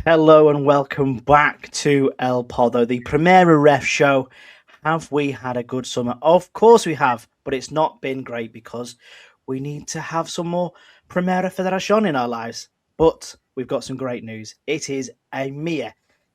Hello and welcome back to El Pozo, the Primera RFEF show. Have we had a good summer? Of course we have, but it's not been great because we need to have some more Primera Federación in our lives. But we've got some great news. It is a mere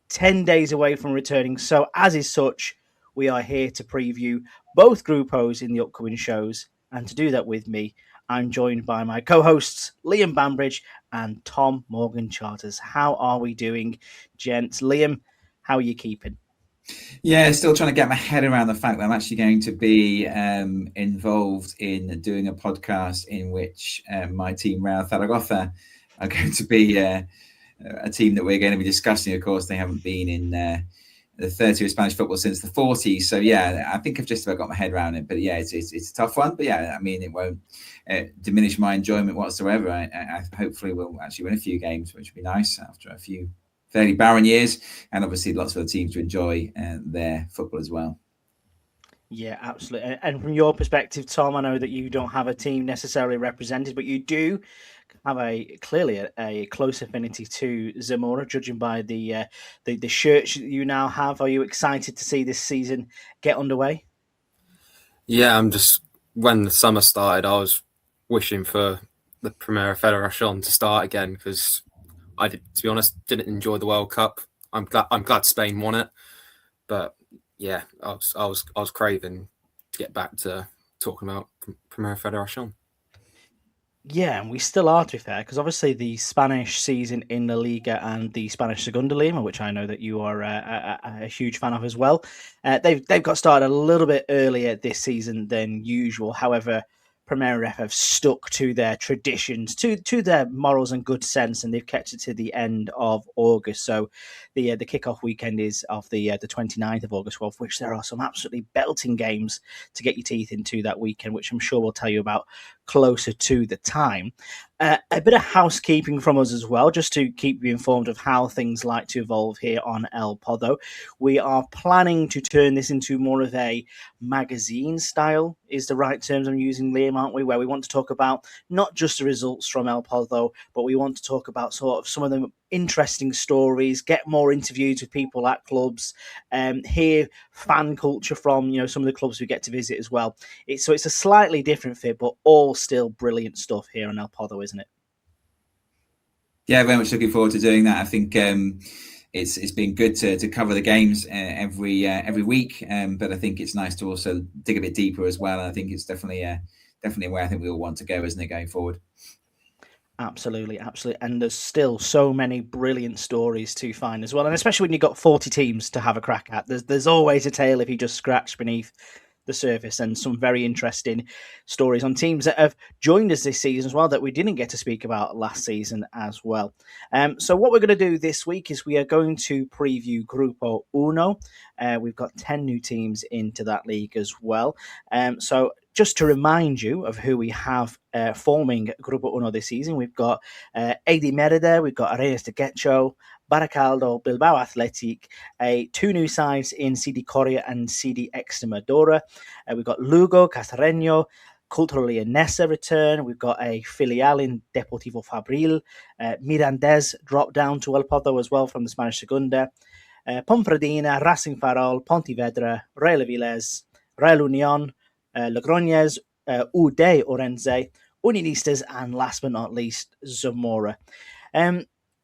10 days away from returning. So as is such, we are here to preview both Grupos in the upcoming shows. And to do that with me, I'm joined by my co-hosts, Liam Bambridge and Tom Morgan Charters. How are we doing, gents? Liam, how are you keeping? Yeah, still trying to get my head around the fact that I'm actually going to be involved in doing a podcast in which my team, Real Zaragoza, are going to be a team that we're going to be discussing. Of course, they haven't been in the 30 of Spanish football since the 40s. So, yeah, I think I've just about got my head around it. But, yeah, it's a tough one. But, yeah, I mean, it won't diminish my enjoyment whatsoever. I hopefully will actually win a few games, which would be nice after a few fairly barren years, and obviously lots of other teams to enjoy their football as well. Yeah, absolutely. And from your perspective, Tom, I know that you don't have a team necessarily represented, but you do have clearly a close affinity to Zamora, judging by the shirts you now have. Are you excited to see this season get underway? Yeah, when the summer started, I was wishing for the Primera Federación to start again because to be honest, didn't enjoy the World Cup. I'm glad Spain won it, but yeah, I was craving to get back to talking about Primera Federación. Yeah, and we still are, to be fair, because obviously the Spanish season in La Liga and the Spanish Segunda Lima, which I know that you are a huge fan of as well, they've got started a little bit earlier this season than usual. However, Primera RFEF have stuck to their traditions, to their morals and good sense, and they've kept it to the end of August. So the kickoff weekend is of the 29th of August, of which there are some absolutely belting games to get your teeth into that weekend, which I'm sure we'll tell you about closer to the time. A bit of housekeeping from us as well, just to keep you informed of how things like to evolve here on El Pozo. We are planning to turn this into more of a magazine style, is the right terms I'm using, Liam, aren't we? Where we want to talk about not just the results from El Pozo, but we want to talk about sort of some of the interesting stories, get more interviews with people at clubs, hear fan culture from some of the clubs we get to visit as well. It's a slightly different fit, but all still brilliant stuff here on El Pozo, isn't it? Yeah, very much looking forward to doing that. I think it's been good to cover the games every week, but I think it's nice to also dig a bit deeper as well. And I think it's definitely where I think we all want to go, isn't it, going forward? Absolutely. And there's still so many brilliant stories to find as well. And especially when you've got 40 teams to have a crack at, there's always a tale if you just scratch beneath the surface, and some very interesting stories on teams that have joined us this season as well that we didn't get to speak about last season as well. So what we're going to do this week is we are going to preview Grupo Uno. We've got 10 new teams into that league as well. So just to remind you of who we have forming Grupo Uno this season, we've got AD Merida, we've got Reyes de Getxo, Baracaldo, Bilbao Athletic, two new sides in CD Coria and CD Extremadura. We've got Lugo, Castareño, Cultural Leonesa return. We've got a filial in Deportivo Fabril. Mirandés dropped down to El Pozo as well from the Spanish Segunda. Ponferradina, Racing Ferrol, Pontevedra, Real Avilés, Real Unión, Logroñez, UD Orense, Unionistas, and last but not least, Zamora.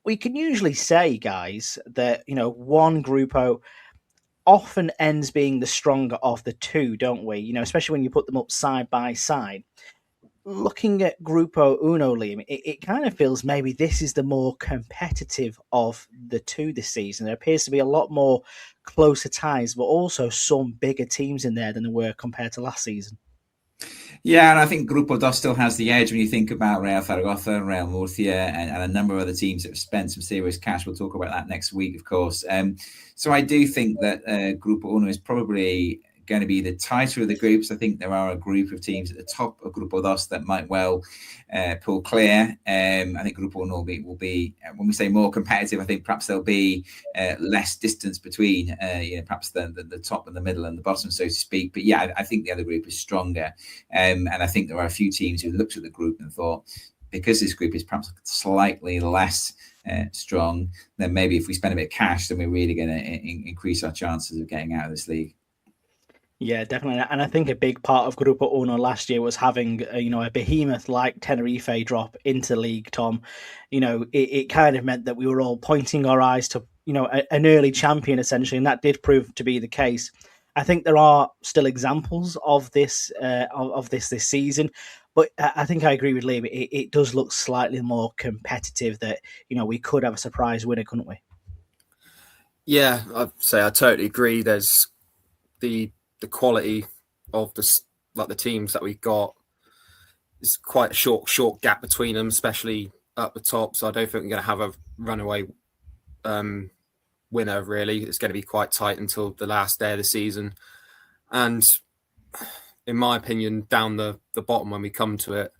We can usually say, guys, that one Grupo often ends being the stronger of the two, don't we? Especially when you put them up side by side. Looking at Grupo Uno, Liam, it kind of feels maybe this is the more competitive of the two this season. There appears to be a lot more closer ties, but also some bigger teams in there than there were compared to last season. Yeah, and I think Grupo Dos still has the edge when you think about Real Zaragoza, Real Murcia, and a number of other teams that have spent some serious cash. We'll talk about that next week, of course. So I do think that Grupo Uno is probably going to be the tighter of the groups. I think there are a group of teams at the top of Grupo Dos that might well pull clear. I think Grupo Uno will be, when we say more competitive, I think perhaps there'll be less distance between perhaps the top and the middle and the bottom, so to speak. But yeah, I think the other group is stronger. And I think there are a few teams who looked at the group and thought, because this group is perhaps slightly less strong, then maybe if we spend a bit of cash, then we're really going to increase our chances of getting out of this league. Yeah, definitely. And I think a big part of Grupo Uno last year was having, a behemoth like Tenerife drop into league, Tom. It kind of meant that we were all pointing our eyes to, an early champion, essentially, and that did prove to be the case. I think there are still examples of this this season, but I think I agree with Liam. It does look slightly more competitive that, we could have a surprise winner, couldn't we? Yeah, I'd say I totally agree. There's the quality of the teams that we got is quite a short gap between them, especially up the top. So I don't think we're going to have a runaway winner. Really, it's going to be quite tight until the last day of the season. And in my opinion, down the bottom when we come to it,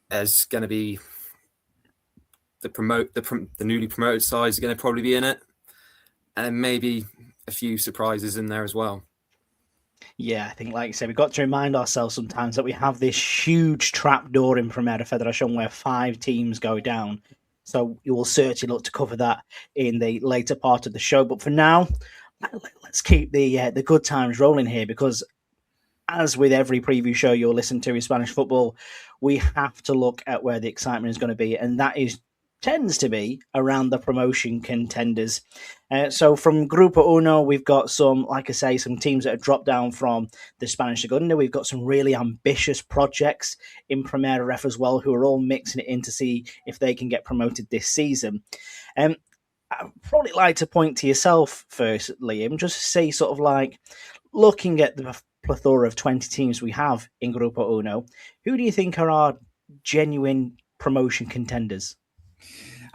there's going to be the newly promoted side is going to probably be in it, and maybe a few surprises in there as well. Yeah, I think, like you said, we've got to remind ourselves sometimes that we have this huge trapdoor in Primera Federación where 5 teams go down. So you will certainly look to cover that in the later part of the show. But for now, let's keep the good times rolling here, because as with every preview show you'll listen to in Spanish football, we have to look at where the excitement is going to be, and that tends to be around the promotion contenders. So from Grupo Uno, we've got some, like I say, some teams that have dropped down from the Spanish Segunda. We've got some really ambitious projects in Primera Ref as well, who are all mixing it in to see if they can get promoted this season. I'd probably like to point to yourself first, Liam, just to see sort of like, looking at the plethora of 20 teams we have in Grupo Uno, who do you think are our genuine promotion contenders?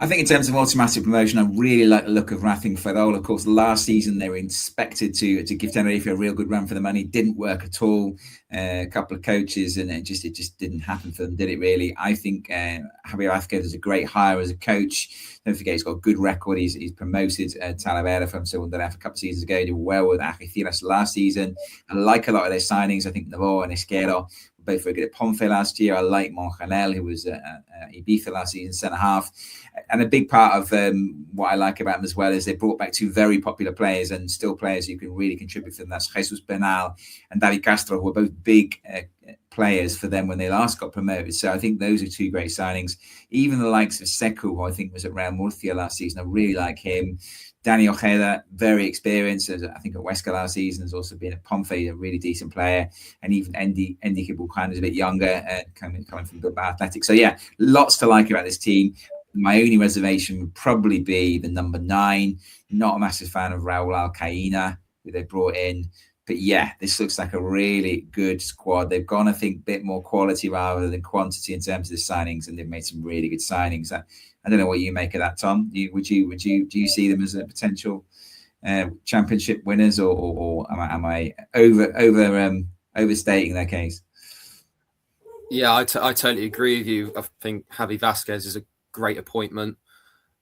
I think in terms of automatic promotion, I really like the look of Racing Ferrol. Of course, last season they were expected to give Tenerife a real good run for the money. Didn't work at all. A couple of coaches, and it just didn't happen for them, did it really? I think Javier Vázquez is a great hire as a coach. Don't forget, he's got a good record. He's promoted Talavera from Segunda Ref a couple of seasons ago. He did well with Algeciras last season. I like a lot of their signings. I think Navarro and Esquero both very good at Ponfe last year. I like Monjanel, who was Ibiza last season, centre-half. And a big part of what I like about them as well is they brought back 2 very popular players, and still players who can really contribute for them. That's Jesus Bernal and David Castro, who were both big players for them when they last got promoted. So I think those are 2 great signings. Even the likes of Sekou, who I think was at Real Murcia last season, I really like him. Danny Ojeda, very experienced, as I think at Huesca last season, has also been at Ponfe, a really decent player. And even Endy Kibukan is a bit younger, coming from Bilbao Athletic. So yeah, lots to like about this team. My only reservation would probably be the number 9. Not a massive fan of Raul Alcaina, who they brought in. But yeah, this looks like a really good squad. They've gone, I think, a bit more quality rather than quantity in terms of the signings, and they've made some really good signings. I don't know what you make of that, Tom. Do you see them as a potential championship winners, or am I overstating their case? Yeah, I totally agree with you. I think Javi Vázquez is a great appointment.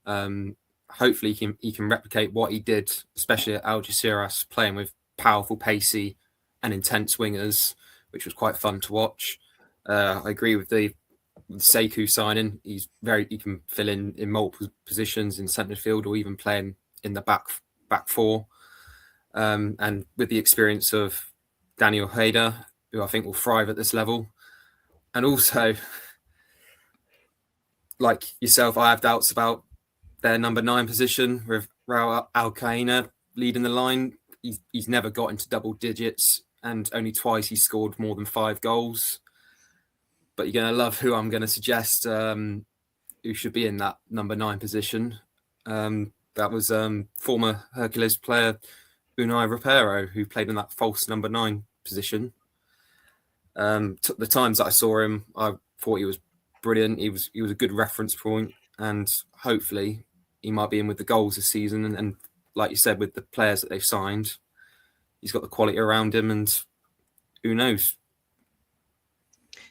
Hopefully he can replicate what he did, especially at Algeciras, playing with powerful, pacey and intense wingers, which was quite fun to watch. I agree with the Sekou signing. He can fill in multiple positions in centre field, or even playing in the back 4. And with the experience of Danny Ojeda, who I think will thrive at this level. And also, like yourself, I have doubts about their number 9 position with Raul Alcaina leading the line. He's never got into double digits, and only twice he scored more than 5 goals. But you're going to love who I'm going to suggest who should be in that number 9 position. That was former Hercules player Unai Rapero, who played in that false number 9 position. The times that I saw him, I thought he was brilliant. He was a good reference point, and hopefully he might be in with the goals this season. And like you said, with the players that they've signed, he's got the quality around him, and who knows?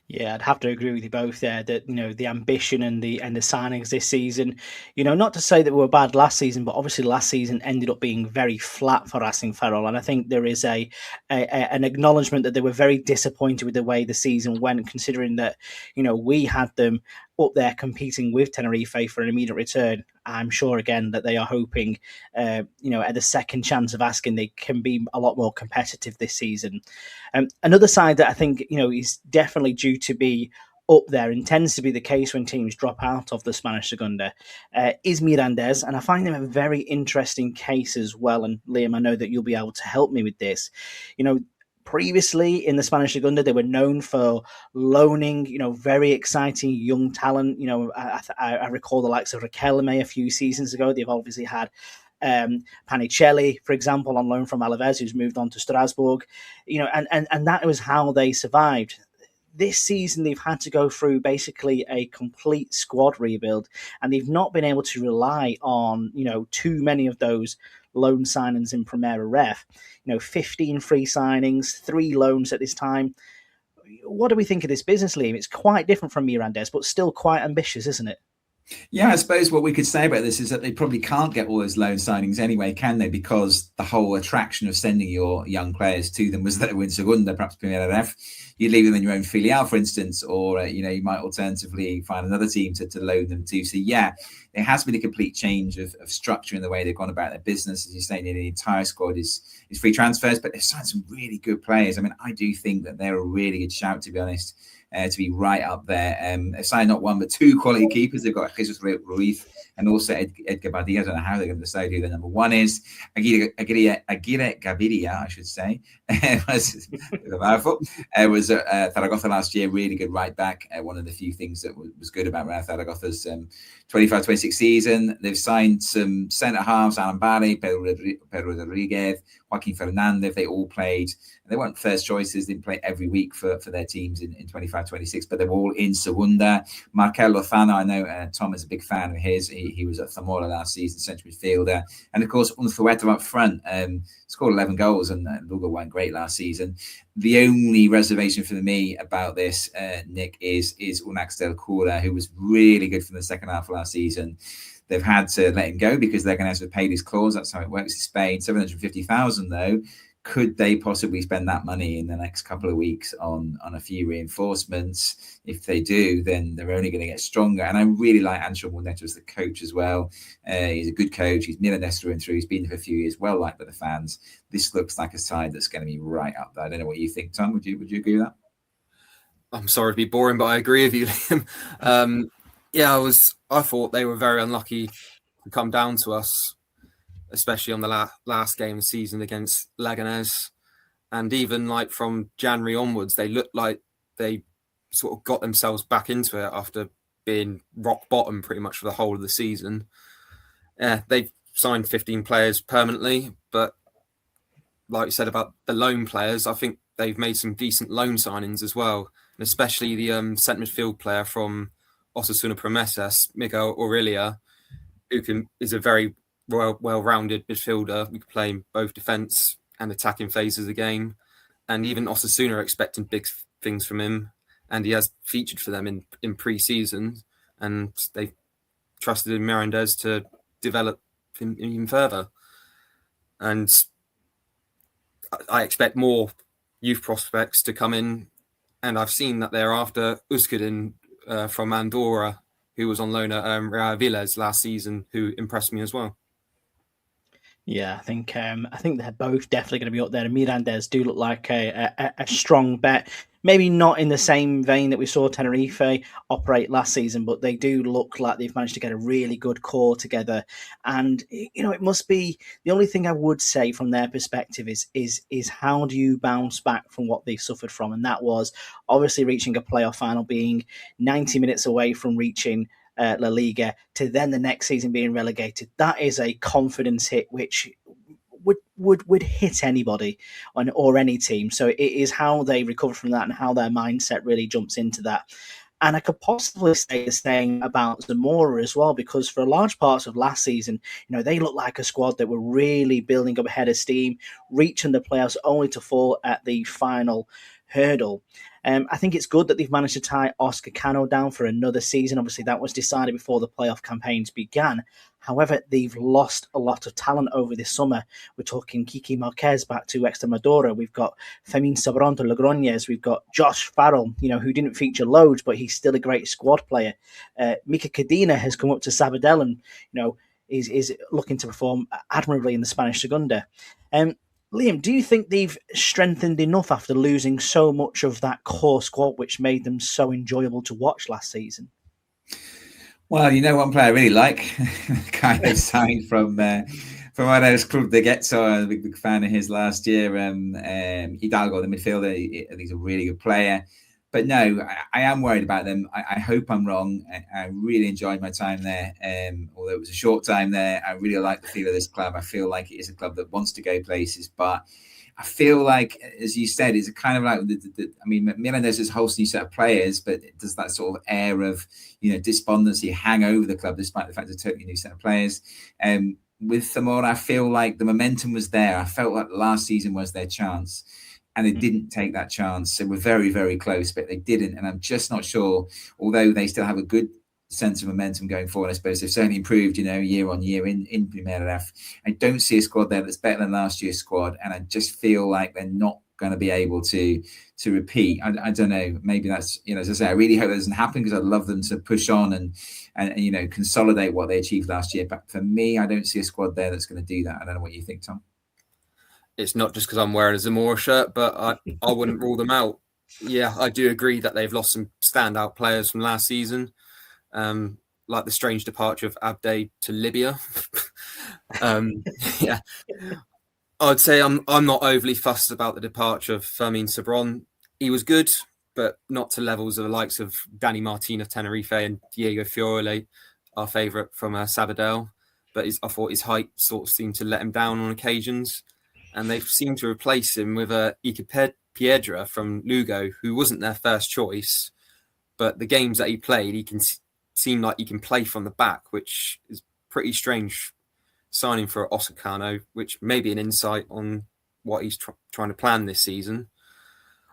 Yeah, I'd have to agree with you both there that, the ambition and the signings this season, not to say that we were bad last season, but obviously last season ended up being very flat for Racing Ferrol. And I think there is an acknowledgement that they were very disappointed with the way the season went, considering that, we had them up there competing with Tenerife for an immediate return. I'm sure again that they are hoping, at the second chance of asking, they can be a lot more competitive this season. Another side that I think is definitely due to be up there and tends to be the case when teams drop out of the Spanish Segunda is Mirandes, and I find them a very interesting case as well. And Liam, I know that you'll be able to help me with this. Previously in the Spanish Segunda, they were known for loaning, very exciting young talent. I recall the likes of Riquelme a few seasons ago. They've obviously had Panicelli, for example, on loan from Alaves, who's moved on to Strasbourg, and that was how they survived. This season, they've had to go through basically a complete squad rebuild, and they've not been able to rely on, too many of those loan signings in Primera REF. 15 free signings, 3 loans at this time. What do we think of this business, Liam? It's quite different from Mirandes, but still quite ambitious, isn't it? Yeah, I suppose what we could say about this is that they probably can't get all those loan signings anyway, can they? Because the whole attraction of sending your young players to them was that they were in Segunda, perhaps Primera REF. You'd leave them in your own filial, for instance, or you might alternatively find another team to loan them to. So yeah, it has been a complete change of structure in the way they've gone about their business. As you say, the entire squad is free transfers, but they've signed some really good players. I mean, I do think that they're a really good shout, to be honest. To be right up there. They've signed not one, but 2 quality keepers. They've got Jesus Ruiz and also Edgar Badilla. I don't know how they're going to decide who the number 1 is. Aguirre Gaviria, I should say. was powerful. Was Zaragoza last year, really good right back. One of the few things that was good about Real Zaragoza's 25-26 season. They've signed some centre halves, Alan Barry, Pedro Rodriguez, Joaquin Fernandez. They all played. They weren't first choices, didn't play every week for their teams in 25-26, but they were all in Segunda. Markel Lozano, I know Tom is a big fan of his. He was at Zamora last season, central midfielder. And of course, Unzueta up front, scored 11 goals, and Lugo went great last season. The only reservation for me about this, Nick, is Unax del Cura, who was really good from the second half of last season. They've had to let him go because they're going to have to pay his clause. That's how it works in Spain. 750,000 though. Could they possibly spend that money in the next couple of weeks on a few reinforcements? If they do, then they're only going to get stronger. And I really like Ancho Muneta as the coach as well. He's a good coach. He's Milanese through and through. He's been there for a few years, well liked by the fans. This looks like a side that's going to be right up there. I don't know what you think, Tom. Would you agree with that? I'm sorry to be boring, but I agree with you, Liam. I thought they were very unlucky to come down to us, especially on the last game of the season against Leganés. And even like from January onwards, they looked like they sort of got themselves back into it after being rock bottom pretty much for the whole of the season. They've signed 15 players permanently, but like you said about the loan players, I think they've made some decent loan signings as well, and especially the centre midfield player from Osasuna Promesas, Miguel Aurelia, who is a very well-rounded midfielder. We can play in both defence and attacking phases of the game. And even Osasuna are expecting big things from him. And he has featured for them in pre-season. And they've trusted in Mirandes to develop him even further. And I expect more youth prospects to come in. And I've seen that they're after Uskudin from Andorra, who was on loan at Real Villas last season, who impressed me as well. Yeah, I think they're both definitely going to be up there. And Mirandes do look like a strong bet. Maybe not in the same vein that we saw Tenerife operate last season, but they do look like they've managed to get a really good core together. And it must be the only thing I would say from their perspective is how do you bounce back from what they've suffered from? And that was obviously reaching a playoff final, being 90 minutes away from reaching La Liga, to then the next season being relegated. That is a confidence hit which would hit anybody or any team. So it is how they recover from that and how their mindset really jumps into that. And I could possibly say the same about Zamora as well, because for a large part of last season, they looked like a squad that were really building up a head of steam, reaching the playoffs only to fall at the final hurdle. I think it's good that they've managed to tie Oscar Cano down for another season. Obviously, that was decided before the playoff campaigns began. However, they've lost a lot of talent over this summer. We're talking Kiki Marquez back to Extremadura. We've got Fermin Sabron to Logroñez. We've got Josh Farrell, who didn't feature loads, but he's still a great squad player. Mika Cadena has come up to Sabadell and, is looking to perform admirably in the Spanish Segunda. Liam, do you think they've strengthened enough after losing so much of that core squad, which made them so enjoyable to watch last season? Well, one player I really like, kind of signed from one of those Club de Getzo. I'm a big fan of his last year. Hidalgo, the midfielder, he's a really good player. But no, I am worried about them. I hope I'm wrong. I really enjoyed my time there. Although it was a short time there, I really like the feel of this club. I feel like it is a club that wants to go places. But I feel like, as you said, it's kind of like, Milan has this whole new set of players, but it does that sort of air of, despondency hang over the club, despite the fact it's a totally new set of players. With Zamora, I feel like the momentum was there. I felt like last season was their chance. And they didn't take that chance. So we're very, very close, but they didn't. And I'm just not sure, although they still have a good sense of momentum going forward, I suppose they've certainly improved, year on year in Primera. I don't see a squad there that's better than last year's squad. And I just feel like they're not going to be able to repeat. I don't know. Maybe that's, as I say, I really hope that doesn't happen because I'd love them to push on and consolidate what they achieved last year. But for me, I don't see a squad there that's going to do that. I don't know what you think, Tom. It's not just because I'm wearing a Zamora shirt, but I wouldn't rule them out. Yeah, I do agree that they've lost some standout players from last season, like the strange departure of Abde to Libya. Yeah, I'd say I'm not overly fussed about the departure of Fermin Sabron. He was good, but not to levels of the likes of Danny Martin of Tenerife and Diego Fiorelli, our favourite from Sabadell. But I thought his height sort of seemed to let him down on occasions. And they've seemed to replace him with Ike Piedra from Lugo, who wasn't their first choice. But the games that he played, he can seem like he can play from the back, which is pretty strange signing for Oscar Cano, which may be an insight on what he's trying to plan this season.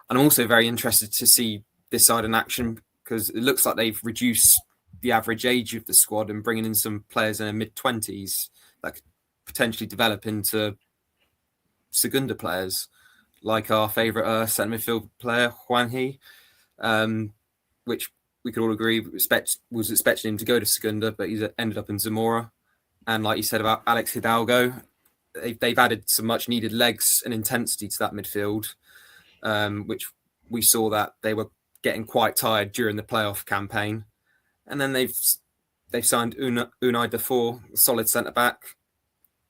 And I'm also very interested to see this side in action because it looks like they've reduced the average age of the squad and bringing in some players in their mid-20s that could potentially develop into Segunda players, like our favourite centre midfield player, Juanji, which we could all agree was expecting him to go to Segunda, but he's ended up in Zamora. And like you said about Alex Hidalgo, they've added some much-needed legs and intensity to that midfield, which we saw that they were getting quite tired during the playoff campaign. And then they've signed Unai Defoe, a solid centre-back,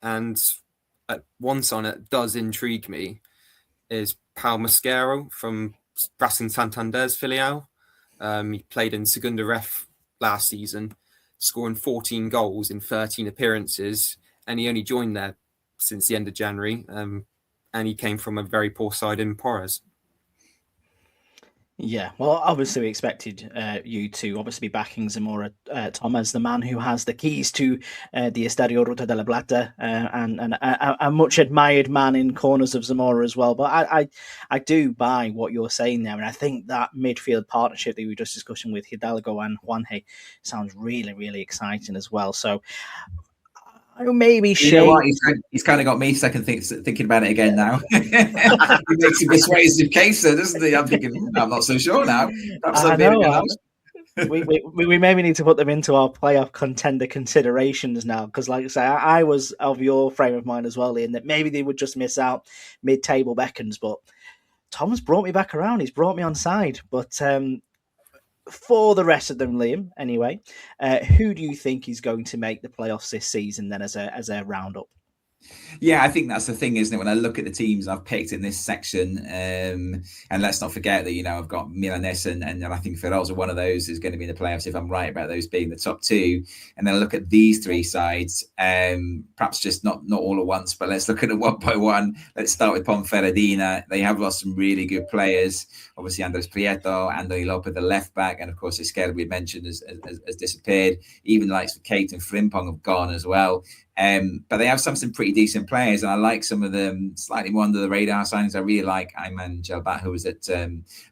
and one sign that does intrigue me is Pau Mascaro from Racing Santander's filial. He played in Segunda Ref last season, scoring 14 goals in 13 appearances, and he only joined there since the end of January, and he came from a very poor side in Porres. Yeah, well, obviously we expected you to obviously be backing Zamora, Tom, as the man who has the keys to the Estadio Ruta de la Plata and a much admired man in corners of Zamora as well. But I do buy what you're saying there, and I think that midfield partnership that we were just discussing with Hidalgo and Juanji sounds really, really exciting as well. So maybe you know what? He's kind of got me second thinking about it again now. He makes a persuasive case there, doesn't he? I'm thinking, I'm not so sure now. We maybe need to put them into our playoff contender considerations now, because like I say, I was of your frame of mind as well, Ian, that maybe they would just miss out mid-table beckons, but Tom's brought me back around. He's brought me on side. But for the rest of them, Liam, anyway, who do you think is going to make the playoffs this season then as a roundup? Yeah, I think that's the thing, isn't it? When I look at the teams I've picked in this section, and let's not forget that, I've got Milanese and I think Ferrol's one of those is going to be in the playoffs, if I'm right about those being the top two. And then I look at these three sides, perhaps just not all at once, but let's look at it one by one. Let's start with Ponferradina. They have lost some really good players. Obviously, Andres Prieto, Anthony Lopez, the left back, and of course, Esquerra we mentioned has disappeared. Even likes of Kate and Frimpong have gone as well. But they have some pretty decent players, and I like some of them slightly more under the radar signings. I really like Ayman Jalbat, who was at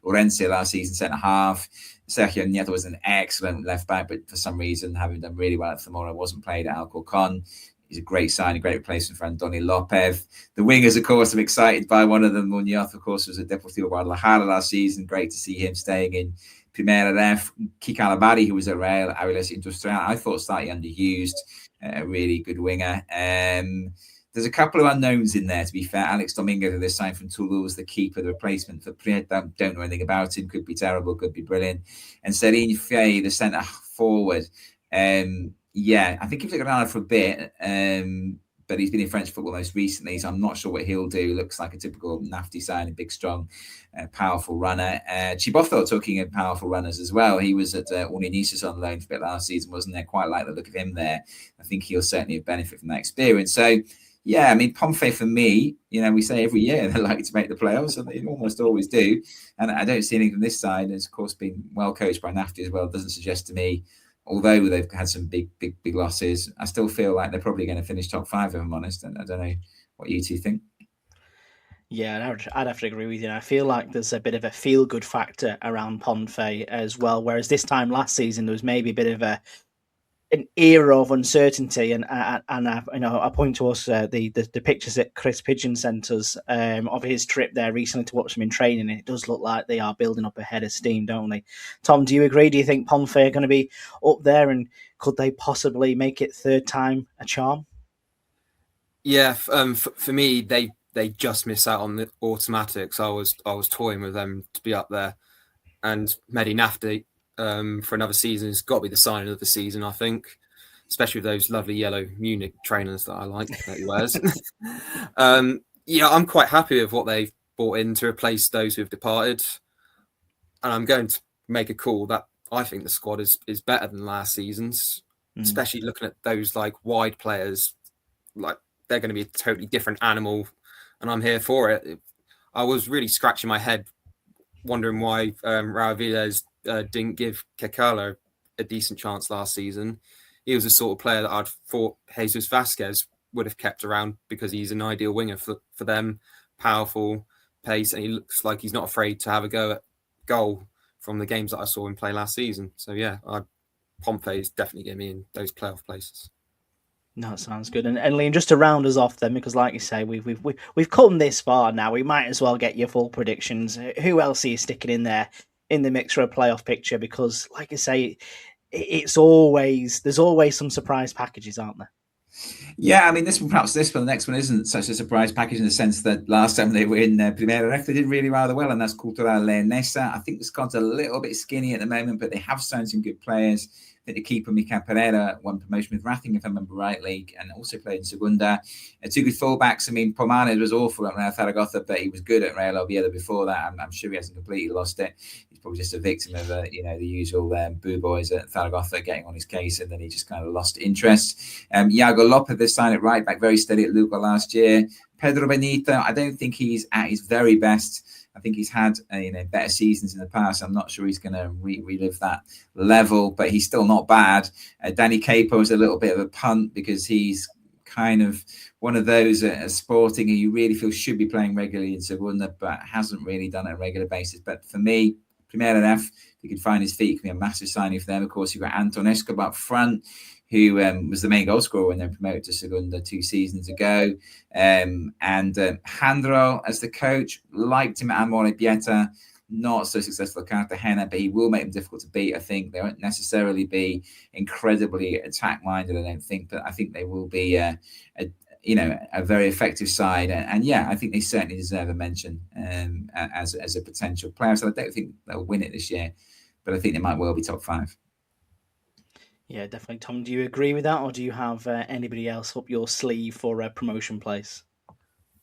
Orense last season, centre half. Sergio Nieto was an excellent left back, but for some reason, having done really well at Zamora, wasn't played at Alcorcon. He's a great sign, a great replacement for Andoni Lopez. The wingers, of course, I'm excited by one of them. Munoz, of course, was at Deportivo Guadalajara last season. Great to see him staying in Primera RFEF. Kike Alabari, who was at Real Avilés Industrial, I thought slightly underused. A really good winger. There's a couple of unknowns in there, to be fair. Alex Domingo, who they signed from Toulouse, the keeper, the replacement for Prieta. Don't know anything about him. Could be terrible, could be brilliant. And Serine Fay, the centre forward. Yeah, I think he's looking around for a bit, but he's been in French football most recently, so I'm not sure what he'll do. Looks like a typical Nafti signing, big, strong, powerful runner. Chibofo, talking of powerful runners as well, he was at Unionisis on loan for a bit last season, wasn't there? Quite like the look of him there. I think he'll certainly benefit from that experience. So, yeah, I mean, Pompey for me, we say every year they're likely to make the playoffs, and they almost always do. And I don't see anything from this side. And, of course, being well coached by Nafti as well doesn't suggest to me, although they've had some big losses, I still feel like they're probably going to finish top 5, if I'm honest. And I don't know what you two think. Yeah, I'd have to agree with you. I feel like there's a bit of a feel-good factor around Pompey as well, whereas this time last season there was maybe a bit of an era of uncertainty, and I point to us the pictures that Chris Pigeon sent us of his trip there recently to watch them in training. It does look like they are building up a head of steam, don't they? Tom, do you agree? Do you think Pompey are going to be up there, and could they possibly make it third time a charm? Yeah, for me, they just miss out on the automatics. I was toying with them to be up there, and Mehdi Nafti, for another season, has got to be the signing of the season, I think, especially with those lovely yellow Munich trainers that I like that he wears. Yeah, I'm quite happy with what they've brought in to replace those who have departed, and I'm going to make a call that I think the squad is better than last season's, especially looking at those like wide players. Like, they're going to be a totally different animal, and I'm here for it. I was really scratching my head, wondering why Raul Villas didn't give Kekala a decent chance last season. He was the sort of player that I'd thought Jesus Vasquez would have kept around, because he's an ideal winger for them, powerful, pace, and he looks like he's not afraid to have a go at goal from the games that I saw him play last season. So yeah, Pompey is definitely getting me in those playoff places. No, it sounds good. And Liam, just to round us off then, because like you say, we've come this far now. We might as well get your full predictions. Who else are you sticking in there in the mix for a playoff picture? Because like I say, there's always some surprise packages, aren't there? Yeah, I mean, the next one isn't such a surprise package, in the sense that last time they were in Primera RFEF, they did really rather well, and that's Cultural Leonesa. I think the squad's a little bit skinny at the moment, but they have signed some good players. I think the keeper, Mikel Pereira, won promotion with Racing, if I remember rightly, and also played in Segunda. Two good fullbacks. I mean, Pomares was awful at Real Zaragoza, but he was good at Real Oviedo before that. I'm sure he hasn't completely lost it. He's probably just a victim of the usual boo boys at Zaragoza getting on his case, and then he just kind of lost interest. Iago Lopez, this signed at right back, very steady at Lugo last year. Pedro Benito, I don't think he's at his very best. I think he's had better seasons in the past. I'm not sure he's going to relive that level, but he's still not bad. Danny Capo is a little bit of a punt, because he's kind of one of those at Sporting who you really feel should be playing regularly in Segunda, but hasn't really done it on a regular basis. But for me, Primera RFEF, if he could find his feet, it could be a massive signing for them. Of course, you've got Anton Escobar up front, who was the main goal scorer when they were promoted to Segunda 2 seasons ago. And Jandro as the coach, liked him at Amore Bieta, not so successful at Cartagena, but he will make them difficult to beat, I think. They won't necessarily be incredibly attack-minded, I don't think, but I think they will be a very effective side. And yeah, I think they certainly deserve a mention as a potential player. So I don't think they'll win it this year, but I think they might well be top 5. Yeah, definitely. Tom, do you agree with that, or do you have anybody else up your sleeve for a promotion place?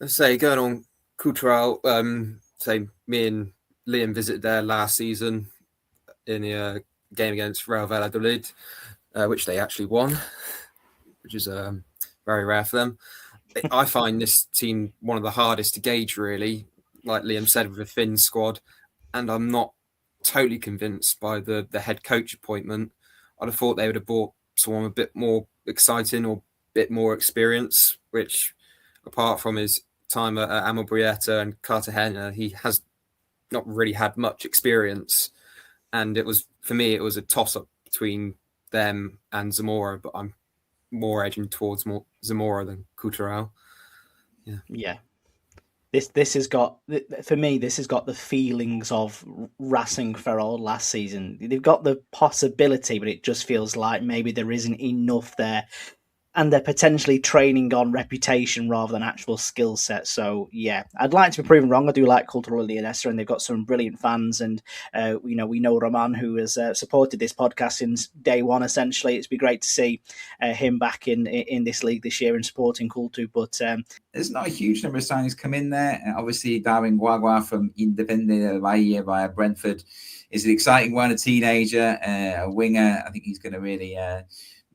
Let's say, going on Cultural, say me and Liam visited there last season in a game against Real Valladolid, which they actually won, which is very rare for them. I find this team one of the hardest to gauge, really, like Liam said, with a thin squad, and I'm not totally convinced by the head coach appointment. I'd have thought they would have brought someone a bit more exciting or bit more experience, which apart from his time at Amobrieta and Cartagena, he has not really had much experience. And it was, for me, it was a toss-up between them and Zamora, but I'm more edging towards more Zamora than Coutural. Yeah. This has got, for me, this has got the feelings of Racing Ferrol last season. They've got the possibility, but it just feels like maybe there isn't enough there. And they're potentially training on reputation rather than actual skill set. So, yeah, I'd like to be proven wrong. I do like Cultural Leonessa, and they've got some brilliant fans. And, we know Roman, who has supported this podcast since day one, essentially. It's been great to see him back in this league this year and supporting Cultu. But there's not a huge number of signings come in there. Obviously, Darwin Guagua from Independiente del Valle via Brentford is an exciting one, a teenager, a winger. I think he's going to really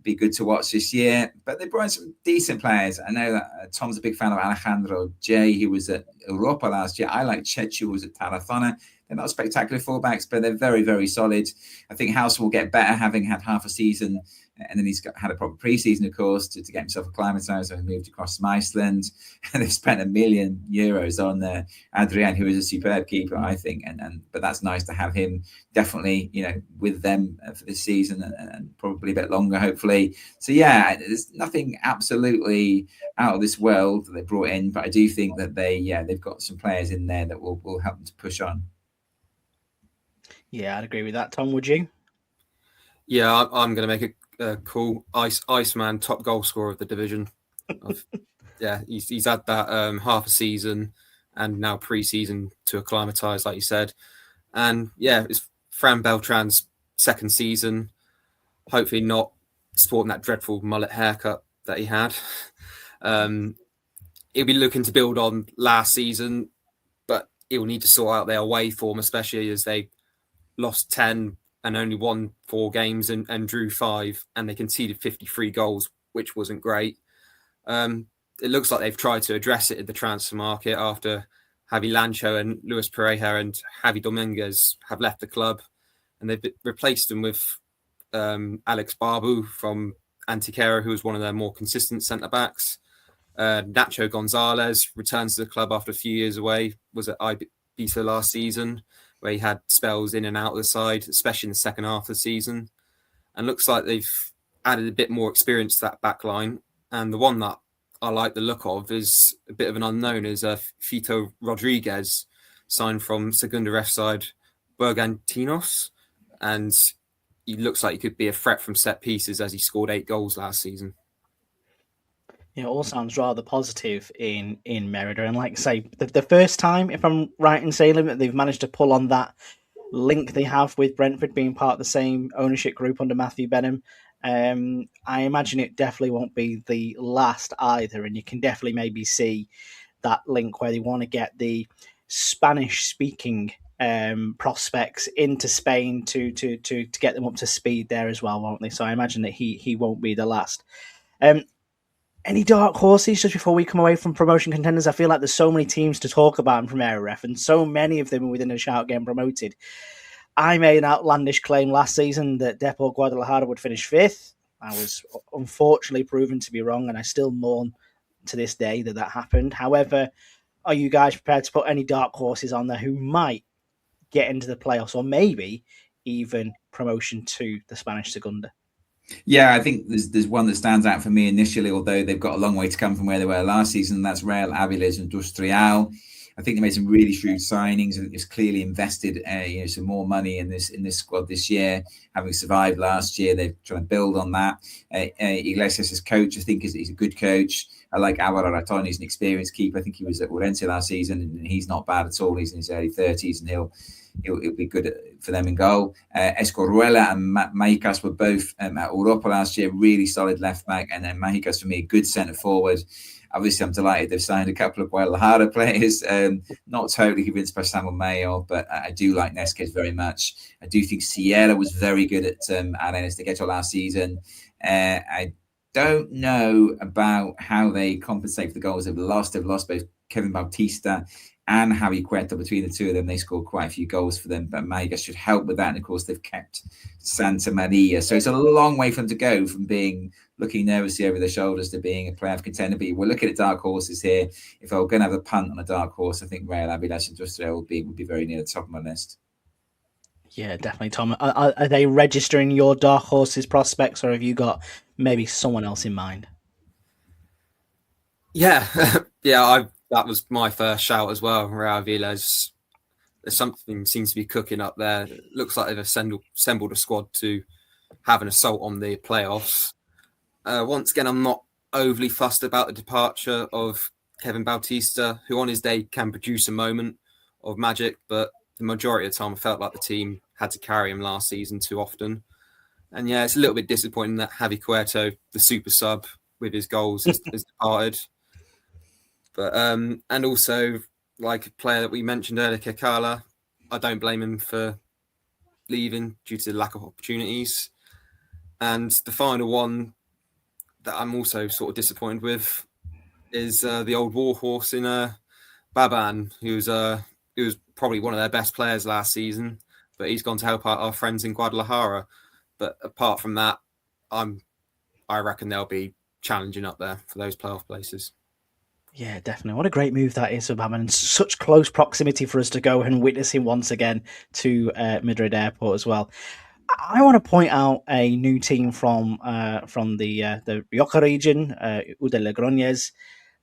be good to watch this year. But they brought in some decent players. I know that Tom's a big fan of Alejandro J, who was at Europa last year. I like Chechu, who was at Tarazona. They're not spectacular fullbacks, but they're very, very solid. I think House will get better, having had half a season, and then he's had a proper pre-season, of course, to get himself acclimatised. So he moved across from Iceland, and they've spent €1 million on Adrian, who is a superb keeper, I think. But that's nice to have him definitely, with them for this season and probably a bit longer, hopefully. So yeah, there's nothing absolutely out of this world that they brought in, but I do think that they've got some players in there that will help them to push on. yeah, I'd agree with that. Tom, would you? Yeah, I'm going to make a call. Iceman, top goal scorer of the division. He's had that half a season and now pre-season to acclimatise, like you said. And yeah, it's Fran Beltran's second season. Hopefully not sporting that dreadful mullet haircut that he had. He'll be looking to build on last season, but he'll need to sort out their away form, especially as they lost 10 and only won 4 games and drew 5, and they conceded 53 goals, which wasn't great. It looks like they've tried to address it in the transfer market after Javi Lancho and Luis Pereira and Javi Dominguez have left the club, and they've replaced them with Alex Barbu from Antequera, who was one of their more consistent centre-backs. Nacho Gonzalez returns to the club after a few years away, was at Ibiza last season, where he had spells in and out of the side, especially in the second half of the season. And looks like they've added a bit more experience to that back line. And the one that I like the look of is a bit of an unknown, is Fito Rodriguez, signed from Segunda F side Bergantinos. And he looks like he could be a threat from set pieces, as he scored 8 goals last season. It all sounds rather positive in Merida. And like I say, the first time, if I'm right in saying that they've managed to pull on that link they have with Brentford being part of the same ownership group under Matthew Benham, I imagine it definitely won't be the last either. And you can definitely maybe see that link where they want to get the Spanish-speaking prospects into Spain to get them up to speed there as well, won't they? So I imagine that he won't be the last. Any dark horses just before we come away from promotion contenders? I feel like there's so many teams to talk about in Primera RF, and so many of them are within a shout getting promoted. I made an outlandish claim last season that Depor Guadalajara would finish 5th. I was unfortunately proven to be wrong, and I still mourn to this day that happened. However, are you guys prepared to put any dark horses on there who might get into the playoffs, or maybe even promotion to the Spanish Segunda? Yeah, I think there's one that stands out for me initially, although they've got a long way to come from where they were last season. And that's Real Aviles Industrial. I think they made some really shrewd signings. I think it's clearly invested some more money in this squad this year. Having survived last year, they're trying to build on that. Iglesias' coach, I think, he's a good coach. I like Álvaro Ratón. He's an experienced keeper. I think he was at Orense last season, and he's not bad at all. He's in his early 30s, and he'll be good for them in goal. Escoruela and Mahicas were both at Europa last year, really solid left back, and then Mahicas, for me, a good centre forward. Obviously, I'm delighted they've signed a couple of Guadalajara players. Not totally convinced by Samuel Mayo, but I do like Nesquez very much. I do think Sierra was very good at Arenas de Queto last season. I don't know about how they compensate for the goals they've lost. They've lost both Kevin Bautista and Javi Cueto. Between the two of them, they scored quite a few goals for them, but Maiga should help with that. And of course, they've kept Santa Maria. So it's a long way for them to go from being looking nervously over their shoulders to being a playoff contender. But we're looking at dark horses here. If I were going to have a punt on a dark horse, I think Real Avilés Industrial would be very near the top of my list. Yeah, definitely, Tom. Are they registering your dark horses prospects, or have you got maybe someone else in mind? Yeah, yeah, that was my first shout as well. Real Avilés. There's something seems to be cooking up there. It looks like they've assembled a squad to have an assault on the playoffs. Once again, I'm not overly fussed about the departure of Kevin Bautista, who on his day can produce a moment of magic, but the majority of the time I felt like the team had to carry him last season too often. And yeah, it's a little bit disappointing that Javi Cueto, the super sub with his goals, has departed. But and also, like a player that we mentioned earlier, Kekala, I don't blame him for leaving due to the lack of opportunities. And the final one that I'm also sort of disappointed with is the old warhorse in Baban, who was probably one of their best players last season, but he's gone to help out our friends in Guadalajara. But apart from that, I reckon they'll be challenging up there for those playoff places. Yeah, definitely. What a great move that is for Batman, and such close proximity for us to go and witness him once again to Madrid Airport as well. I want to point out a new team from the Rioja region, Ude Logroñez.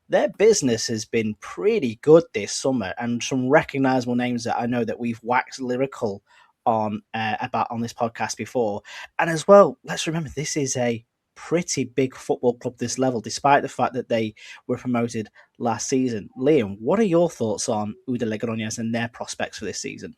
Their business has been pretty good this summer, and some recognisable names that I know that we've waxed lyrical on about on this podcast before. And as well, let's remember this is a pretty big football club this level, despite the fact that they were promoted last season. Liam, what are your thoughts on Ude Logroñez and their prospects for this season?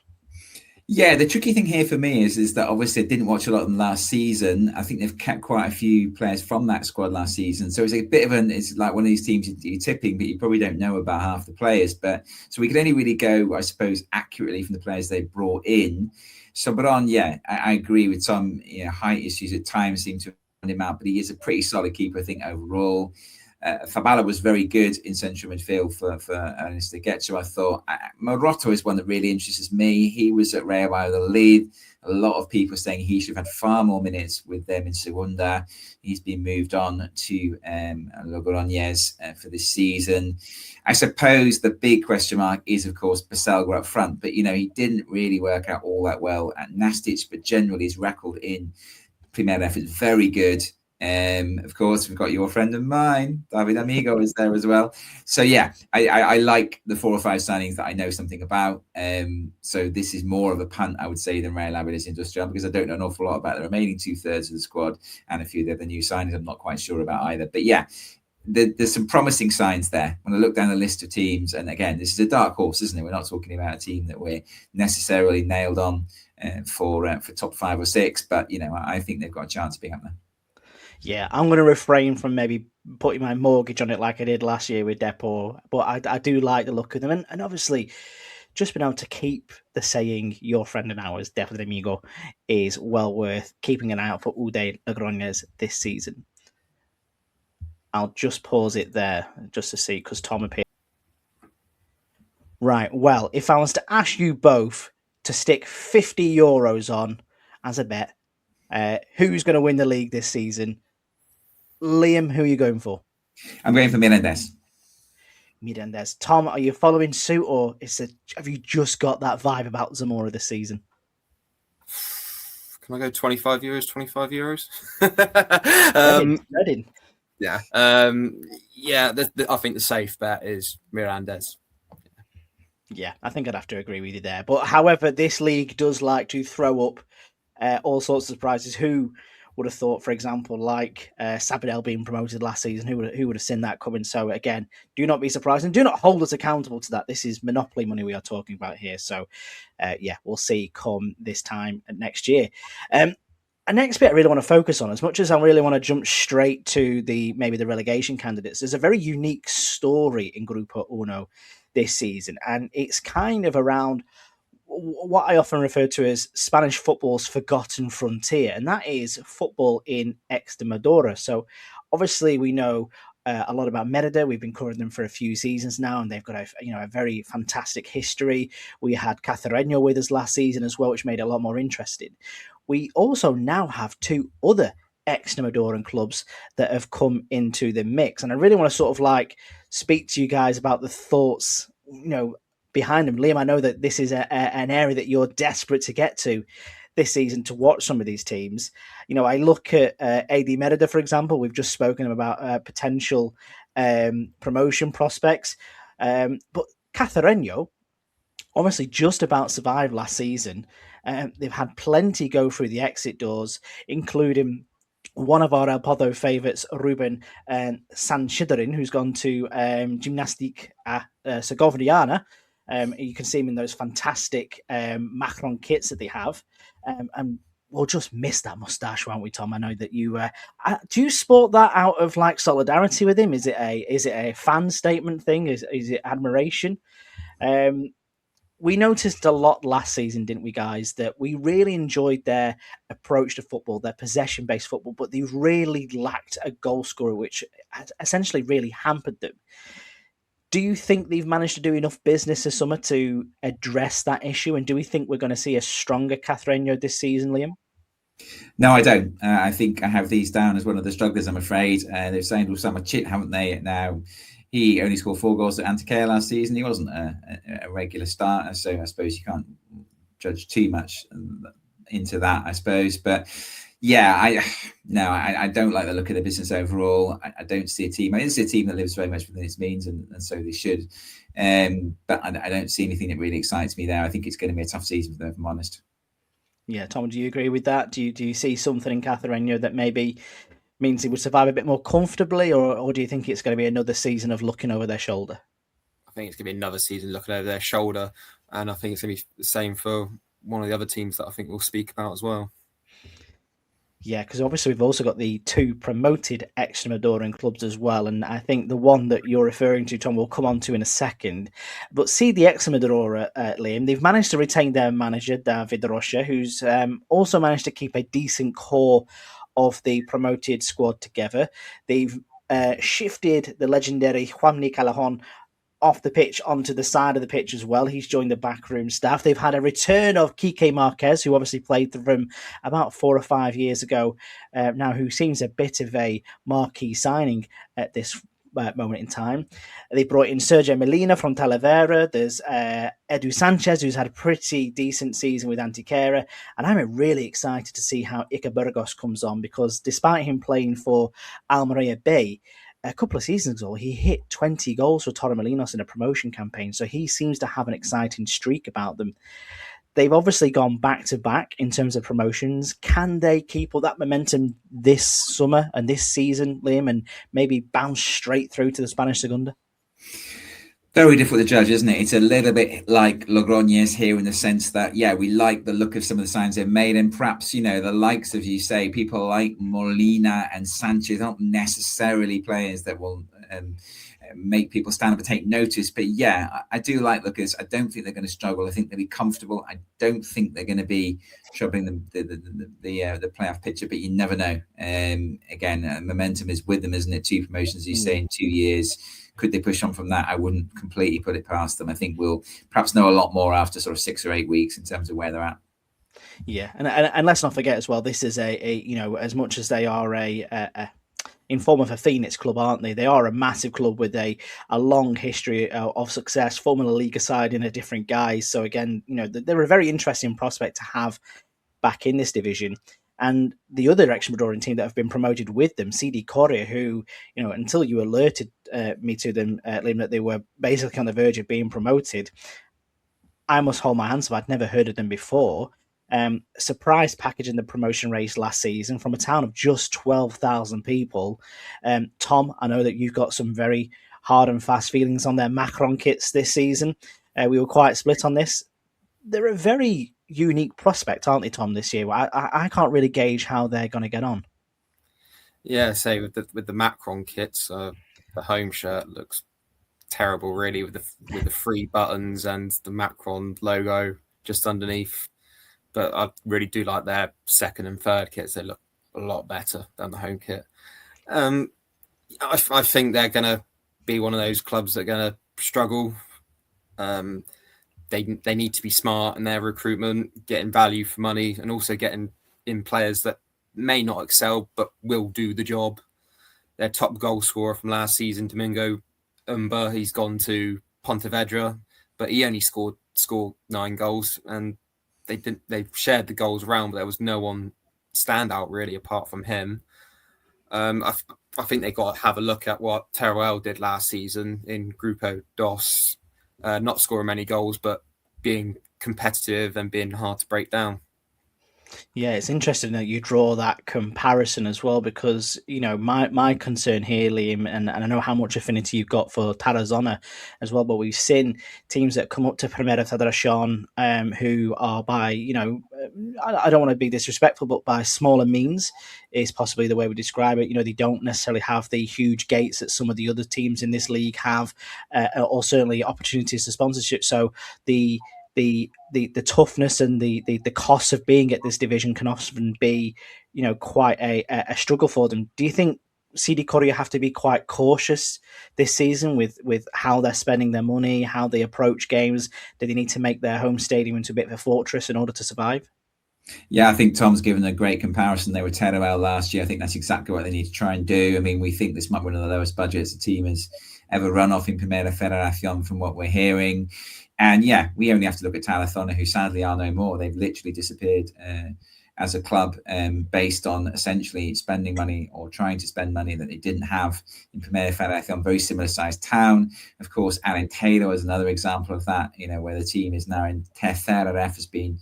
Yeah, the tricky thing here for me is that obviously I didn't watch a lot of them last season. I think they've kept quite a few players from that squad last season. So it's a bit of it's like one of these teams you're tipping, but you probably don't know about half the players. But so we can only really go, I suppose, accurately from the players they brought in. So, but I agree with some height issues at times seem to run him out, but he is a pretty solid keeper, I think, overall. Fabala was very good in central midfield for Ernest Getcho. I thought Maroto is one that really interests me. He was at Real Valladolid. A lot of people saying he should have had far more minutes with them in Segunda. He's been moved on to Logroñez for this season. I suppose the big question mark is, of course, Baselga up front. But, he didn't really work out all that well at Nastic. But generally, his record in Primera is very good. Of course, we've got your friend of mine, David Amigo, is there as well. So yeah, I like the 4 or 5 signings that I know something about. So this is more of a punt, I would say, than Real Avilés Industrial, because I don't know an awful lot about the remaining 2/3 of the squad, and a few of the other new signings I'm not quite sure about either. But yeah, there's some promising signs there. When I look down the list of teams, and again, this is a dark horse, isn't it? We're not talking about a team that we're necessarily nailed on for top 5 or 6, but I think they've got a chance of being up there. Yeah, I'm going to refrain from maybe putting my mortgage on it like I did last year with Depor, but I do like the look of them. And obviously, just being able to keep the saying, your friend and ours, David Amigo, is well worth keeping an eye out for Ude Logroñez this season. I'll just pause it there just to see, because Tom appeared. Right, well, if I was to ask you both to stick €50 on as a bet, who's going to win the league this season? Liam, who are you going for? I'm going for Mirandés. Tom, are you following suit, or have you just got that vibe about Zamora this season? Can I go €25? €25? Reading. Yeah. I think the safe bet is Mirandés. Yeah, I think I'd have to agree with you there. But however, this league does like to throw up all sorts of surprises. Who would have thought, for example, like Sabadell being promoted last season? Who would have seen that coming? So again, do not be surprised, and do not hold us accountable to that. This is monopoly money we are talking about here. So we'll see come this time next year. And next bit I really want to focus on, as much as I really want to jump straight to maybe the relegation candidates, there's a very unique story in Grupo Uno this season, and it's kind of around what I often refer to as Spanish football's forgotten frontier, and that is football in Extremadura. So obviously we know a lot about Merida. We've been covering them for a few seasons now, and they've got a very fantastic history. We had Cacereño with us last season as well, which made it a lot more interesting. We also now have two other Extremaduran clubs that have come into the mix, and I really want to sort of speak to you guys about the thoughts, behind them. Liam, I know that this is an area that you're desperate to get to this season to watch some of these teams. I look at AD Merida, for example. We've just spoken about potential promotion prospects, but Cacereño obviously just about survived last season. They've had plenty go through the exit doors, including one of our El Pozo favourites, Ruben Sanchidrin, who's gone to Gimnastic Segovia. You can see him in those fantastic Macron kits that they have. And we'll just miss that moustache, won't we, Tom? I know that you do you sport that out of solidarity with him? Is it a fan statement thing? Is it admiration? We noticed a lot last season, didn't we, guys, that we really enjoyed their approach to football, their possession-based football, but they really lacked a goal scorer, which essentially really hampered them. Do you think they've managed to do enough business this summer to address that issue? And do we think we're going to see a stronger Cacereño this season, Liam? No, I don't. I think I have these down as one of the strugglers, I'm afraid. They've signed Usama Chit, haven't they? Now, he only scored 4 goals at Antequera last season. He wasn't a regular starter, so I suppose you can't judge too much into that, I suppose. But yeah, I don't like the look of the business overall. I don't see a team. It's a team that lives very much within its means, and so they should. But I don't see anything that really excites me there. I think it's going to be a tough season for them, if I'm honest. Yeah, Tom, do you agree with that? Do you see something in Cacereño that maybe means he would survive a bit more comfortably, or do you think it's going to be another season of looking over their shoulder? I think it's going to be another season looking over their shoulder, and I think it's going to be the same for one of the other teams that I think we'll speak about as well. Yeah, because obviously we've also got the 2 promoted Extremaduran clubs as well, and I think the one that you're referring to, Tom, we'll come on to in a second. But see the Extremadura, Liam, they've managed to retain their manager, David Rocha, who's also managed to keep a decent core of the promoted squad together. They've shifted the legendary Juanmi Calajon off the pitch onto the side of the pitch as well. He's joined the backroom staff. They've had a return of Quique Marquez, who obviously played for them about 4 or 5 years ago now, who seems a bit of a marquee signing at this moment in time. They brought in Sergio Molina from Talavera. There's Edu Sanchez, who's had a pretty decent season with Antequera. And I'm really excited to see how Iker Burgos comes on, because despite him playing for Almeria Bay, a couple of seasons ago, he hit 20 goals for Torremolinos in a promotion campaign, so he seems to have an exciting streak about them. They've obviously gone back-to-back in terms of promotions. Can they keep up that momentum this summer and this season, Liam, and maybe bounce straight through to the Spanish Segunda? Very difficult to judge, isn't it? It's a little bit like Logroñez here in the sense that, yeah, we like the look of some of the signs they've made, and perhaps, the likes of, you say, people like Molina and Sanchez aren't necessarily players that will make people stand up and take notice. But yeah, I do like lookers. I don't think they're going to struggle. I think they'll be comfortable. I don't think they're going to be troubling the playoff picture, but you never know. Again, momentum is with them, isn't it? 2 promotions, you say, in 2 years. Could they push on from that? I wouldn't completely put it past them. I think we'll perhaps know a lot more after sort of 6 or 8 weeks in terms of where they're at. Yeah, and let's not forget as well, this is a as much as they are in form of a Phoenix club, aren't they? They are a massive club with a long history of success, Formula Liga side in a different guise. So again, they're a very interesting prospect to have back in this division. And the other Extremadurian team that have been promoted with them, CD Coria, who, until you alerted me to them, Liam, that they were basically on the verge of being promoted, I must hold my hands up. I'd never heard of them before. Surprise package in the promotion race last season from a town of just 12,000 people. Tom, I know that you've got some very hard and fast feelings on their Macron kits this season. We were quite split on this. They're a very unique prospect, aren't they, Tom, this year? I can't really gauge how they're going to get on. Yeah, say with the Macron kits, the home shirt looks terrible, really, with the 3 buttons and the Macron logo just underneath. But I really do like their second and third kits. They look a lot better than the home kit. I think they're going to be one of those clubs that are going to struggle. They need to be smart in their recruitment, getting value for money, and also getting in players that may not excel but will do the job. Their top goal scorer from last season, Domingo Umber, he's gone to Pontevedra, but he only scored 9 goals, and they shared the goals around, but there was no one standout really apart from him. I think they got to have a look at what Teruel did last season in Grupo Dos, not scoring many goals, but being competitive and being hard to break down. Yeah, it's interesting that you draw that comparison as well, because my concern here, Liam, and I know how much affinity you've got for Tarazona as well, but we've seen teams that come up to Primera Federación who are by I don't want to be disrespectful, but by smaller means is possibly the way we describe it. They don't necessarily have the huge gates that some of the other teams in this league have, or certainly opportunities to sponsorship. So the toughness and the cost of being at this division can often be, quite a struggle for them. Do you think CD Korea have to be quite cautious this season with how they're spending their money, how they approach games? Do they need to make their home stadium into a bit of a fortress in order to survive? Yeah, I think Tom's given a great comparison. They were Teruel last year. I think that's exactly what they need to try and do. I mean, we think this might be one of the lowest budgets a team has ever run off in Primera Federación from what we're hearing. And yeah, we only have to look at Tarazona, who sadly are no more. They've literally disappeared as a club based on essentially spending money or trying to spend money that they didn't have in Primera Federación, very similar sized town. Of course, Alentejo is another example of that, where the team is now in Tercera Ref, has been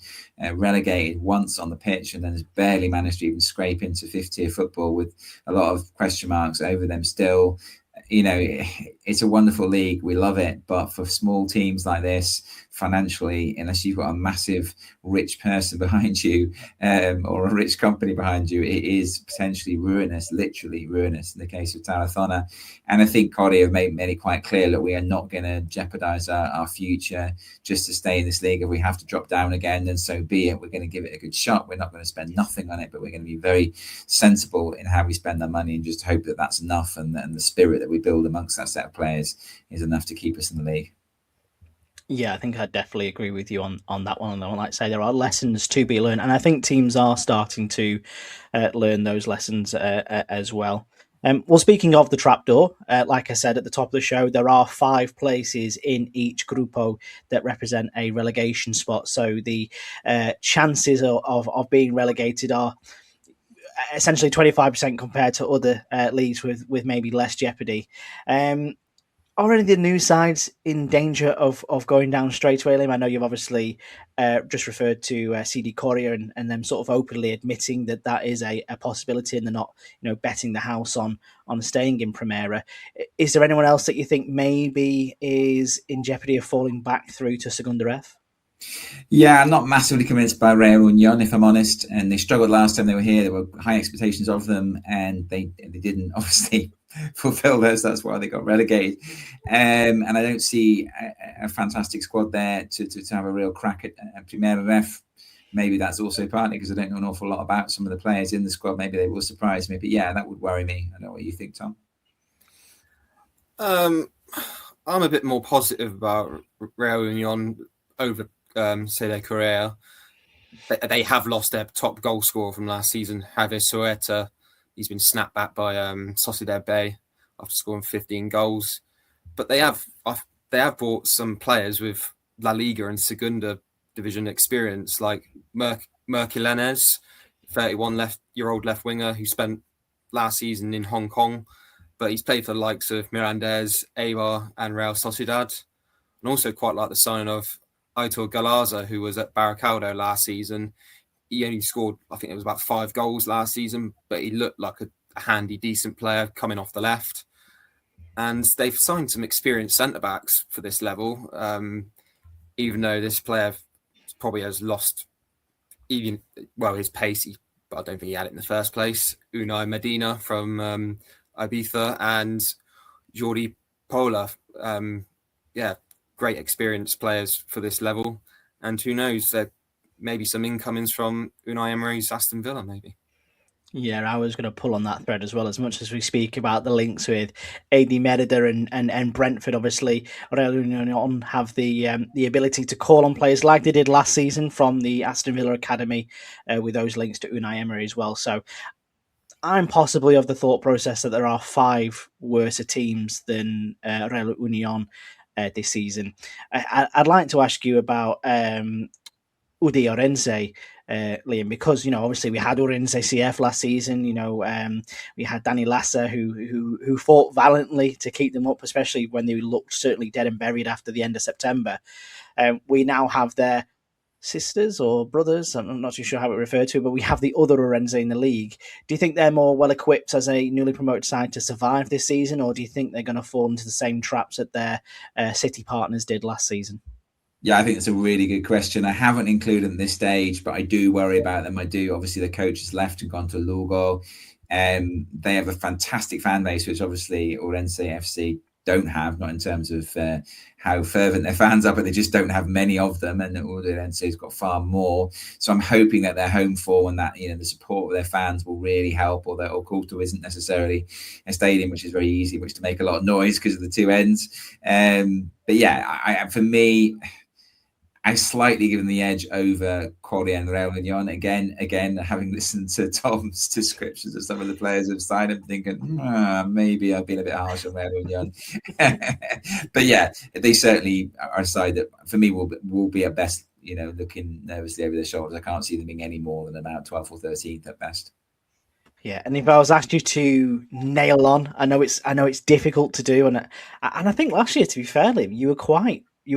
relegated once on the pitch and then has barely managed to even scrape into fifth-tier football, with a lot of question marks over them still. It's a wonderful league. We love it. But for small teams like this, financially, unless you've got a massive rich person behind you or a rich company behind you, it is potentially ruinous, literally ruinous in the case of Tarazona. And I think Corey have made it quite clear that we are not going to jeopardize our future just to stay in this league. If we have to drop down again, then so be it. We're going to give it a good shot. We're not going to spend nothing on it, but we're going to be very sensible in how we spend our money and just hope that that's enough, and the spirit that we build amongst that set of players is enough to keep us in the league. Yeah, I think I definitely agree with you on that one. And like I say, there are lessons to be learned, and I think teams are starting to learn those lessons as well. Well, speaking of the trapdoor, like I said at the top of the show, there are 5 places in each grupo that represent a relegation spot. So the chances of being relegated are essentially 25% compared to other leagues with maybe less jeopardy. Are any of the new sides in danger of going down straight away, Liam? I know you've obviously just referred to CD Korea and them sort of openly admitting that is a possibility, and they're not, betting the house on staying in Primera. Is there anyone else that you think maybe is in jeopardy of falling back through to Segunda Ref? Yeah, I'm not massively convinced by Real Union, if I'm honest. And they struggled last time they were here. There were high expectations of them, and they didn't obviously fulfill those. That's why they got relegated. And I don't see a fantastic squad there to have a real crack at Primera Ref. Maybe that's also partly because I don't know an awful lot about some of the players in the squad. Maybe they will surprise me. But yeah, that would worry me. I don't know what you think, Tom. I'm a bit more positive about Real Union over CD Korea. They have lost their top goal scorer from last season, Javier Sueta. He's been snapped back by Sociedad Bay after scoring 15 goals. But they have brought some players with La Liga and Segunda Division experience, like Merquilenes, 31-year-old left winger who spent last season in Hong Kong, but he's played for the likes of Mirandés, Eibar, and Real Sociedad. And also quite like the sign of Aitor Galaza, who was at Baracaldo last season. He only scored, I think it was about 5 goals last season, but he looked like a handy, decent player coming off the left. And they've signed some experienced centre-backs for this level, even though this player probably has lost his pace, but I don't think he had it in the first place. Unai Medina from Ibiza and Jordi Pola. Great experienced players for this level. And who knows, there maybe some incomings from Unai Emery's Aston Villa, maybe. Yeah, I was going to pull on that thread as well. As much as we speak about the links with AD Merida and Brentford, obviously, Real Union have the ability to call on players like they did last season from the Aston Villa academy, with those links to Unai Emery as well. So I'm possibly of the thought process that there are 5 worse teams than Real Union this season. I'd like to ask you about Udi Orense, Liam, because obviously we had Orense CF last season. We had Danny Lasser who fought valiantly to keep them up, especially when they looked certainly dead and buried after the end of September. We now have their sisters or brothers, I'm not too sure how it referred to, but we have the other Orense in the league. Do you think they're more well equipped as a newly promoted side to survive this season, or do you think they're going to fall into the same traps that their City partners did last season? Yeah, I think it's a really good question. I haven't included them at this stage, but I do worry about them. I do. Obviously, the coach has left and gone to Lugo. They have a fantastic fan base, which obviously Orense FC don't have, not in terms of how fervent their fans are, but they just don't have many of them. And Orense has got far more. So I'm hoping that their home form and that the support of their fans will really help. Although Oculto isn't necessarily a stadium which is very easy, which to make a lot of noise because of the two ends. But yeah, for me, I slightly given the edge over Corey and Real Union. Again, having listened to Tom's descriptions of some of the players who've signed, I'm thinking maybe I've been a bit harsh on Real Union. But yeah, they certainly are a side that for me will be at best, looking nervously over their shoulders. I can't see them being any more than about 12th or 13th at best. Yeah, and if I was asked you to nail on, I know it's difficult to do, and I think last year, to be fair, Liam, you were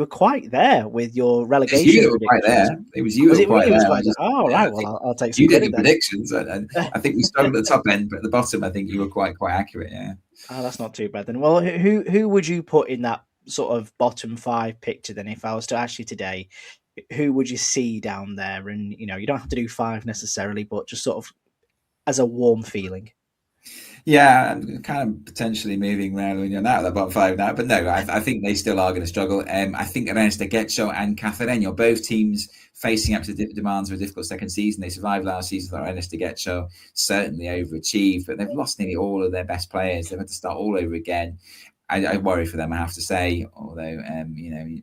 quite there with your relegation. You were quite there. It was you who were quite there. Oh, right. Well, I'll take some you credit did the then. predictions, and I think we struggled at the top end, but at the bottom, I think you were quite accurate. Yeah. Oh, that's not too bad then. Well, who would you put in that sort of bottom 5 picture then? If I was to ask you today, who would you see down there? And you don't have to do 5 necessarily, but just sort of as a warm feeling. Yeah, I'm kind of potentially moving Real Union out of the bottom 5 now, but no, I think they still are going to struggle. I think Ernesto Getxo and Cacereño, both teams facing up to the demands of a difficult second season. They survived last season. Ernesto Getxo certainly overachieved, but they've lost nearly all of their best players. They've had to start all over again. I worry for them, I have to say, although,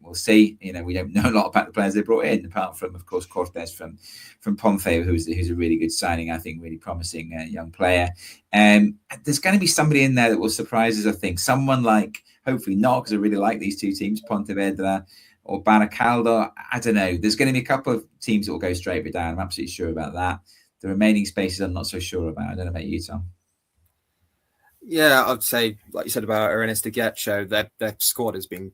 we'll see. We don't know a lot about the players they brought in, apart from, of course, Cortés from Ponce, who's a really good signing, I think, really promising young player. There's going to be somebody in there that will surprise us, I think. Someone like, hopefully not, because I really like these two teams, Pontevedra or Baracaldo. I don't know. There's going to be a couple of teams that will go straight down. I'm absolutely sure about that. The remaining spaces I'm not so sure about. I don't know about you, Tom. Yeah, I'd say, like you said about Ernesto Getxo, their squad has been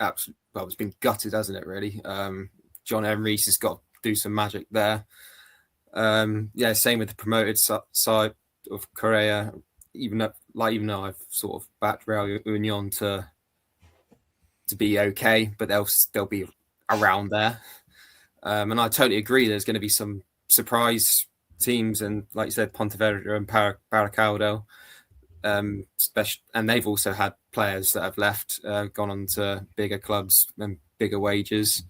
it's been gutted, hasn't it, really? John Enrique has got to do some magic there. Same with the promoted side of Korea, even though I've sort of backed Real Union to be okay, but they'll be around there. And I totally agree, there's going to be some surprise teams, and like you said, Pontevedra and Baracaldo. And they've also had players that have left, gone on to bigger clubs and bigger wages.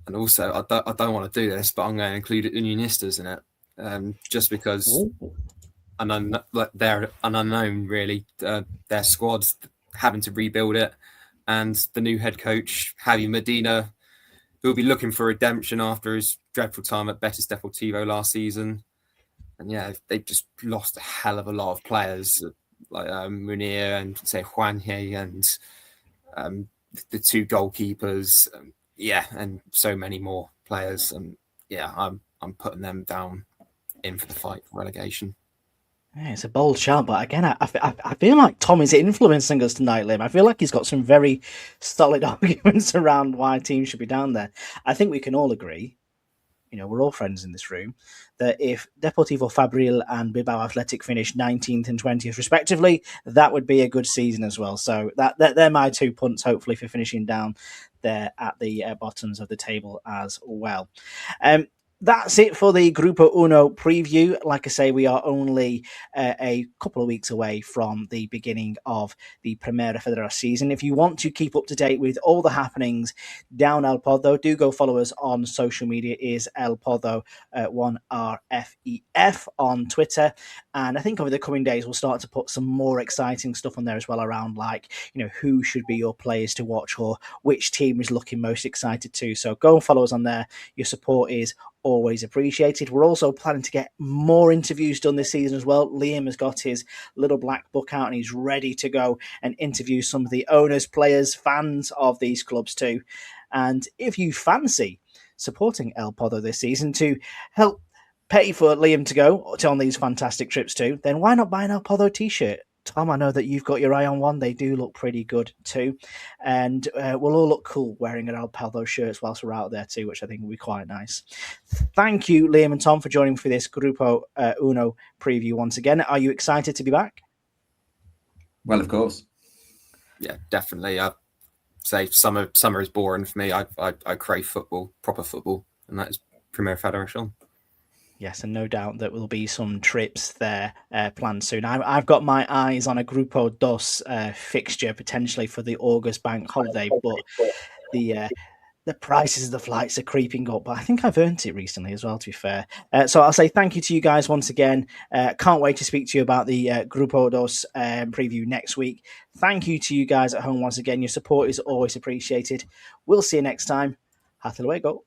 And also, I don't want to do this, but I'm going to include Unionistas in it, just because they're an unknown, really. Their squad's having to rebuild it, and the new head coach, Javi Medina, who will be looking for redemption after his dreadful time at Betis Deportivo last season. And yeah, they've just lost a hell of a lot of players, like Munir and say Juanje and the 2 goalkeepers, and so many more players. And I'm putting them down in for the fight for relegation. Yeah, it's a bold shout, but again, I feel like Tom is influencing us tonight, Liam. I feel like he's got some very solid arguments around why teams should be down there. I think we can all agree, we're all friends in this room, that if Deportivo Fabril and Bilbao Athletic finish 19th and 20th respectively, that would be a good season as well. So they're my 2 punts, hopefully, for finishing down there at the bottoms of the table as well. that's it for the Grupo Uno preview. Like I say, we are only a couple of weeks away from the beginning of the Primera Federa season. If you want to keep up to date with all the happenings down El Pozo, do go follow us on social media. It is El Pozo 1RFEF on Twitter. And I think over the coming days, we'll start to put some more exciting stuff on there as well around, like, who should be your players to watch or which team is looking most excited to. So go and follow us on there. Your support is always appreciated. We're also planning to get more interviews done this season as well. Liam has got his little black book out and he's ready to go and interview some of the owners, players, fans of these clubs too. And if you fancy supporting El Pozo this season to help pay for Liam to go on these fantastic trips too, then why not buy an El Pozo t-shirt? Tom, I know that you've got your eye on one. They do look pretty good too. And we'll all look cool wearing an El Pozo shirts whilst we're out there too, which I think will be quite nice. Thank you, Liam and Tom, for joining me for this Grupo Uno preview once again. Are you excited to be back? Well, of course. Yeah, definitely. I'd say summer is boring for me. I crave football, proper football, and that is Primera Federación. Yes, and no doubt that will be some trips there planned soon. I've got my eyes on a Grupo Dos fixture potentially for the August bank holiday, but the prices of the flights are creeping up. But I think I've earned it recently as well, to be fair. So I'll say thank you to you guys once again. Can't wait to speak to you about the Grupo Dos preview next week. Thank you to you guys at home once again. Your support is always appreciated. We'll see you next time. Hasta luego.